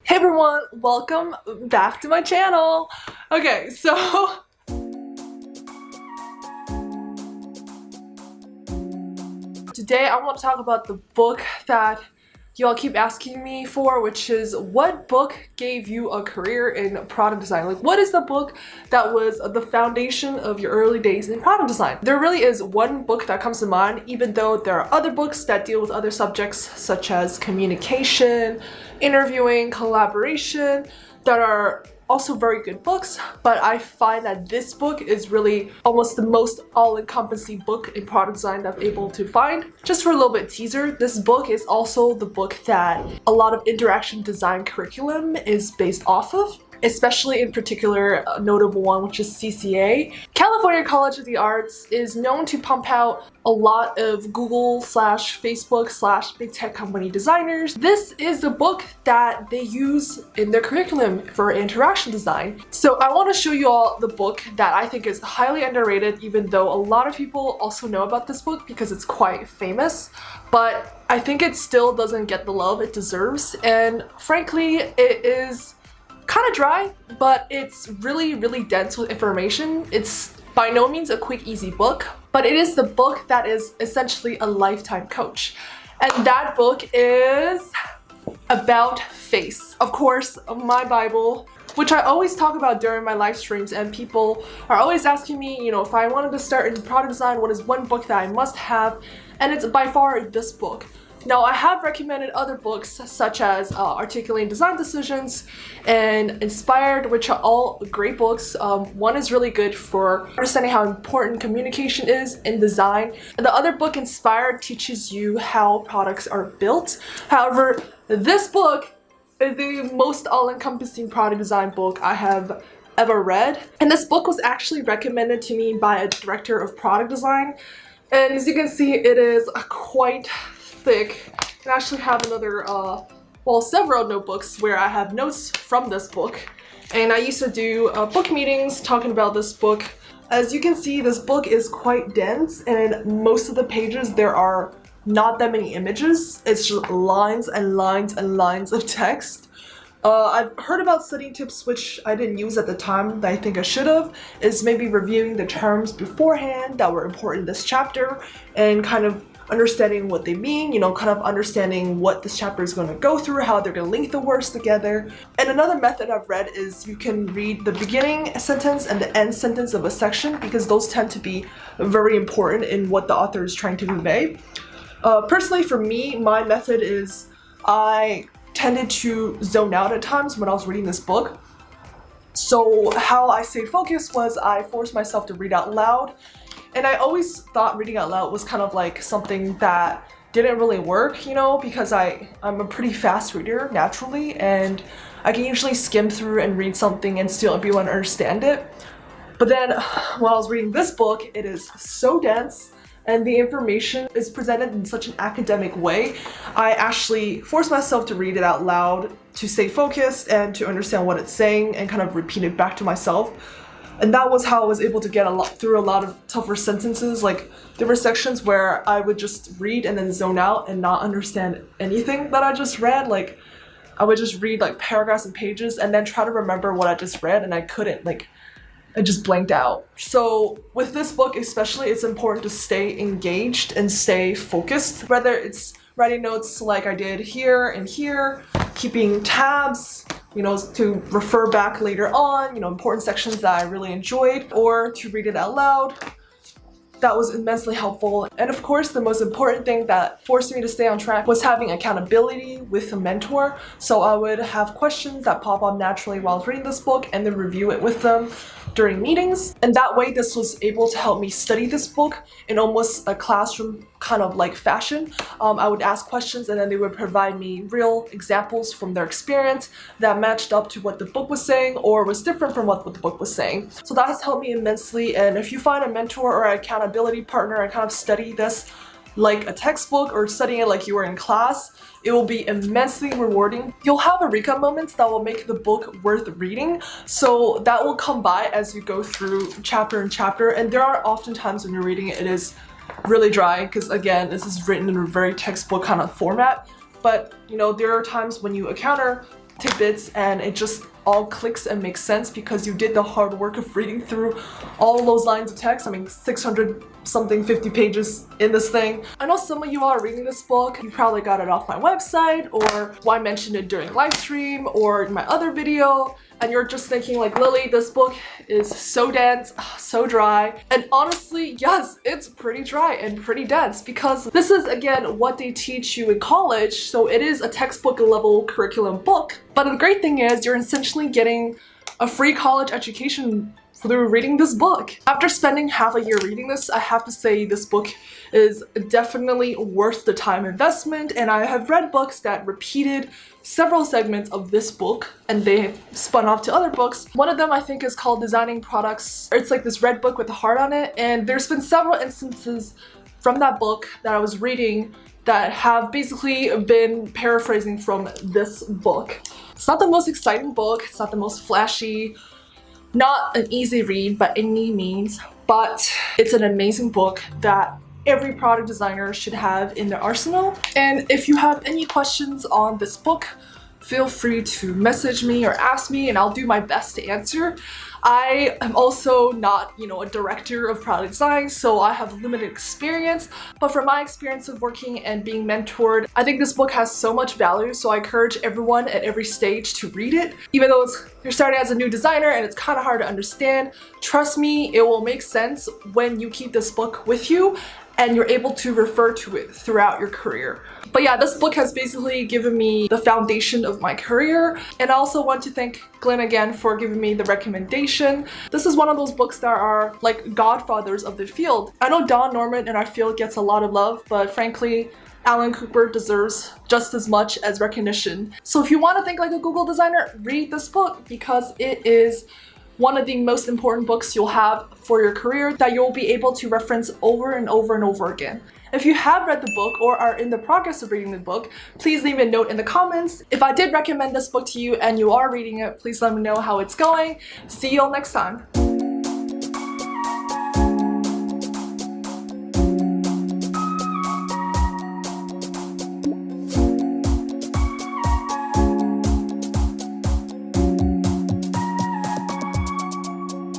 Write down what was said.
Hey everyone, welcome back to my channel. Okay, so today I want to talk about the book that y'all keep asking me for, which is what book gave you a career in product design? Like, what is the book that was the foundation of your early days in product design? There really is one book that comes to mind, even though there are other books that deal with other subjects such as communication, interviewing, collaboration, that are also very good books, but I find that this book is really almost the most all-encompassing book in product design that I'm able to find. Just for a little bit teaser, this book is also the book that a lot of interaction design curriculum is based off of, especially in particular a notable one, which is CCA. California College of the Arts is known to pump out a lot of Google/Facebook/big tech company designers. This is the book that they use in their curriculum for interaction design. So I want to show you all the book that I think is highly underrated, even though a lot of people also know about this book because it's quite famous, but I think it still doesn't get the love it deserves, and frankly it is kind of dry, but it's really dense with information. It's by no means a quick, easy book, but it is the book that is essentially a lifetime coach. And that book is About Face. Of course, my Bible, which I always talk about during my live streams, and people are always asking me, if I wanted to start in product design, what is one book that I must have? And it's by far this book. Now, I have recommended other books such as Articulating Design Decisions and Inspired, which are all great books. One is really good for understanding how important communication is in design. And the other book, Inspired, teaches you how products are built. However, this book is the most all-encompassing product design book I have ever read. And this book was actually recommended to me by a director of product design. And as you can see, it is quite thick. I actually have another, several notebooks where I have notes from this book. And I used to do book meetings talking about this book. As you can see, this book is quite dense, and most of the pages there are not that many images. It's just lines and lines and lines of text. I've heard about studying tips, which I didn't use at the time that I think I should have, is maybe reviewing the terms beforehand that were important in this chapter and kind of understanding what they mean, kind of understanding what this chapter is going to go through, how they're going to link the words together. And another method I've read is you can read the beginning sentence and the end sentence of a section, because those tend to be very important in what the author is trying to convey. Personally, for me, my method is I tended to zone out at times when I was reading this book. So how I stayed focused was I forced myself to read out loud. And I always thought reading out loud was kind of like something that didn't really work, because I'm a pretty fast reader naturally, and I can usually skim through and read something and still be able to understand it. But then when I was reading this book, it is so dense and the information is presented in such an academic way. I actually forced myself to read it out loud to stay focused and to understand what it's saying and kind of repeat it back to myself. And that was how I was able to get through a lot of tougher sentences. Like, there were sections where I would just read and then zone out and not understand anything that I just read. Like, I would just read like paragraphs and pages and then try to remember what I just read, and I couldn't, I just blanked out. So with this book especially, it's important to stay engaged and stay focused, whether it's writing notes like I did here and here, keeping tabs, to refer back later on, important sections that I really enjoyed, or to read it out loud. That was immensely helpful. And of course, the most important thing that forced me to stay on track was having accountability with a mentor. So I would have questions that pop up naturally while reading this book and then review it with them during meetings. And that way, this was able to help me study this book in almost a classroom kind of like fashion. I would ask questions and then they would provide me real examples from their experience that matched up to what the book was saying or was different from what the book was saying. So that has helped me immensely. And if you find a mentor or an accountability partner and kind of study this like a textbook or studying it like you were in class, it will be immensely rewarding. You'll have eureka moments that will make the book worth reading. So that will come by as you go through chapter and chapter. And there are often times when you're reading it, it is really dry because, again, this is written in a very textbook kind of format. But, there are times when you encounter tidbits and it just all clicks and makes sense because you did the hard work of reading through all those lines of text. I mean, 600 something 50 pages in this thing. I know some of you are reading this book. You probably got it off my website, or I mentioned it during live stream or in my other video, and you're just thinking like, Lily, this book is so dense, so dry. And honestly, yes, it's pretty dry and pretty dense because this is, again, what they teach you in college. So it is a textbook level curriculum book. But the great thing is you're essentially getting a free college education through reading this book. After spending half a year reading this, I have to say this book is definitely worth the time investment, and I have read books that repeated several segments of this book and they have spun off to other books. One of them I think is called Designing Products. It's like this red book with a heart on it, and there's been several instances from that book that I was reading that have basically been paraphrasing from this book. It's not the most exciting book, it's not the most flashy, not an easy read by any means, but it's an amazing book that every product designer should have in their arsenal. And if you have any questions on this book, feel free to message me or ask me and I'll do my best to answer. I am also not, a director of product design, so I have limited experience, but from my experience of working and being mentored, I think this book has so much value, so I encourage everyone at every stage to read it. Even though you're starting as a new designer and it's kind of hard to understand, trust me, it will make sense when you keep this book with you and you're able to refer to it throughout your career. But yeah, this book has basically given me the foundation of my career. And I also want to thank Glenn again for giving me the recommendation. This is one of those books that are like godfathers of the field. I know Don Norman in our field gets a lot of love, but frankly, Alan Cooper deserves just as much as recognition. So if you want to think like a Google designer, read this book because it is one of the most important books you'll have for your career that you'll be able to reference over and over and over again. If you have read the book or are in the progress of reading the book, please leave a note in the comments. If I did recommend this book to you and you are reading it, please let me know how it's going. See you all next time.